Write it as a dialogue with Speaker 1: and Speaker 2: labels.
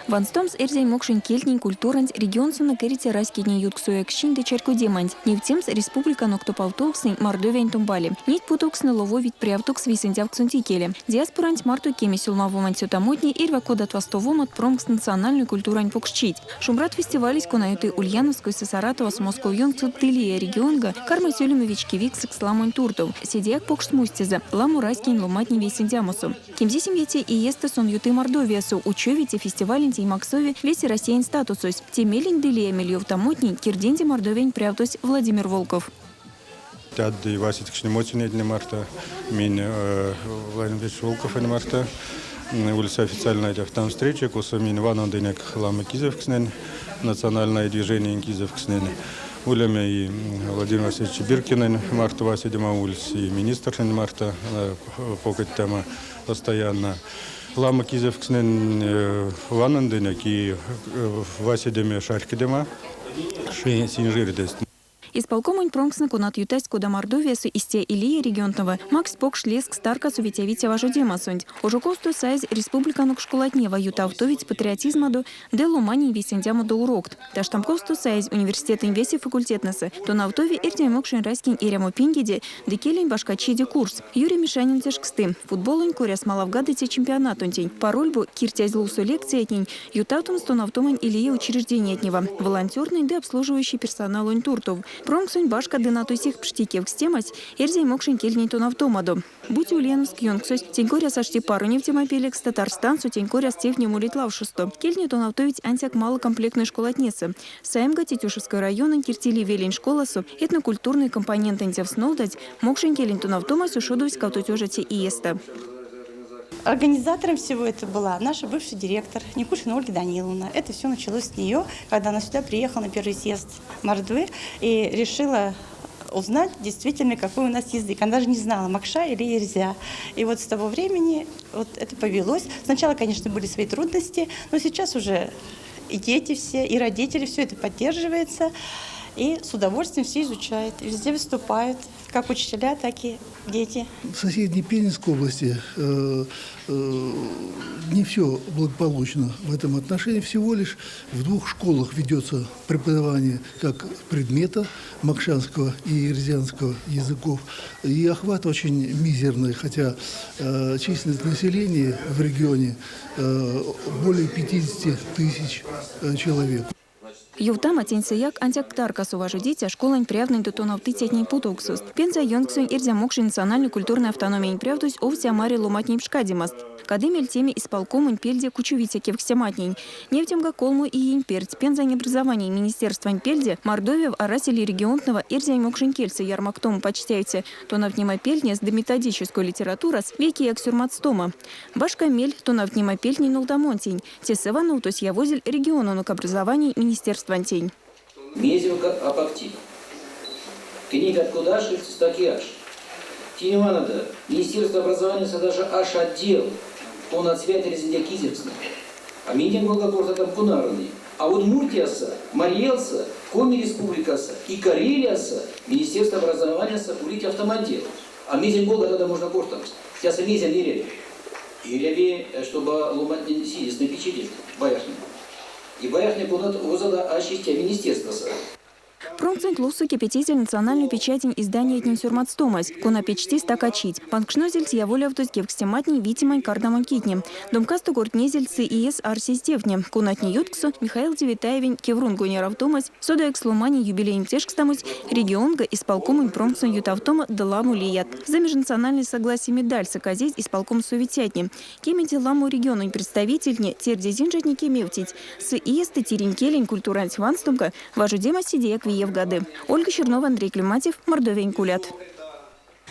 Speaker 1: Ванстомс эрзей мокшин кельтнин культурант регион сына керите раскидни ютксуя кшинды чарькудемант. Невтемс республика ноктопалтоксын мордовень тумбали. Нить путоксны лово вид приавтокс висендяв ксунтикели. Диаспорант марту кеми сюлмавоман сютамотни ирва кодат вастовомат промкс национальную культурань покшчить. Шумбрат фестивалис конаюты Ульяновской со Саратова с Московьон цуттылия регионга карма сюлемовички викс сламонь туртов. Сидяк покш смустиза ламу раскин ломатни весендямусу. Кемзи семьете и есте сон юты Мордовиасу учевите фестиваль и Максове весь Россиян статусус. Темелин делия мильев тамотни кирденди Мордовень прявтось Владимир Волков.
Speaker 2: Тадды Васитикшни Моцинедни марта, мин Владимир Волков и марта. Улица официальная там встреча, куса мин Ванандынек Лама Кизевкснен, национальное движение Кизевкснен. Улями и Владимир Васильевич Биркинен, марта Васидима улиц, и министр марта покать тема постоянно. Лама Кизевкснен Ванандынек и Васидиме Шарькидема, Синжирдест.
Speaker 1: Исполкомонь промксна кунат ютесть кода Мордовиасу исте Илия регионтного Макс Покш леск старка сувитявите важу демасунь. Ожукосту сайз республика нукшкулатнева ютавтовить патриотизма де ломани весендяма до урокт. Таштамкосту сайз университет инвеси факультетнасы. То на автове эрдяй мокшин райскин ирямо пингиде декелень башкачиди курс. Юрий Мишанин тяжксты. Футболонь куряс малавгадыте чемпионатунтень. Парольбу киртязлусу лекциятнень ютавтум стонавтомань Илия учреждение от него. Волонтерный де обслуживающий персонал туртов. Промксунь башка дынатусих пштикев стемась, эрзей мокшин кельней тон автомаду. Будь Ульяновск юнксось, тенькоря сошти пару нефтемопелекс, Татарстанцу тенькоря стевни мулитлав шесто. Кельней тон автовить антяк малокомплектной школотнесы. Саемга Тетюшевской района киртили велень школасу, этнокультурный компонент антев снолдать, мокшин келень тон автомасу шодусь кавтутежете и еста.
Speaker 3: Организатором всего это была наша бывшая директор Никушина Ольга Даниловна. Это все началось с нее, когда она сюда приехала на первый съезд Мордвы и решила узнать действительно, какой у нас язык. Она даже не знала, макша или ерзя. И вот с того времени вот это повелось. Сначала, конечно, были свои трудности, но сейчас уже и дети все, и родители, все это поддерживается. И с удовольствием все изучают, и везде выступают, как учителя, так и дети.
Speaker 4: В соседней Пензенской области не все благополучно в этом отношении. Всего лишь в 2 школах ведется преподавание как предмета макшанского и ерзянского языков. И охват очень мизерный, хотя численность населения в регионе более 50 тысяч человек.
Speaker 1: Ювтама тенсияк антяктарка суважу дитя школань прявный до тонов тытятней путоксус. Пенза йонгсунь ирзя мокшин национальную культурную автономию прявдусь овся мари ломатней пшкадимаст. Кадымель теме исполкомунь пельде кучувитя кевксяматней. Невтемга колму и инперт. Пенза образования министерства пельде Мордовия в арасили регионного ирзя мокшин кельцы ярмактому почтяйте. Тонов пельдня с дометодической литературас веки яксюрматстома. Башка мель тонов пельдней нолдамонтень. Тесывану то явозель региону к образованию министерства Вантень.
Speaker 5: Мезевка апактив. Книга откуда аж, таки аж. Тиневанада. Министерство образования даже аж отдел. Он от святой резидия Кизевска. А митинг Волгогорда там кунарный. А вот Муртияса, Марьелса, Коми Республикаса и Карелияса Министерство образования улить автомобиль. А митинг Волгогорда можно коштом. Сейчас мизя не реве. И реве, чтобы ломать не сидеть на печи, бояшно. И бояхня куда-то озада ащистя министерства.
Speaker 1: Промцент лусу кипятитель национальную печатень издания этнин сюрматстомас. Кона печти стакачить. Панкшнозельц я воля вдозгев кстематней витимань кардамон китни. Домкасту гортнезельцы ИС Арсис Девне. Кунатни ютксу Михаил Девитаевень Кеврун Гонеравтомас. Сода экслумани юбилейн тешкстамус. Регионга исполкомунь промцен ютавтома даламу лият. За межнациональное согласие медаль соказить исполком суветятни. Кементи ламу региону представительне тердезинжетники мевтить. С ИС Теренкелень культурант ванстумка. Важу дема сидея в годы. Ольга Чернова, Андрей Климатьев, Мордовень Кулят.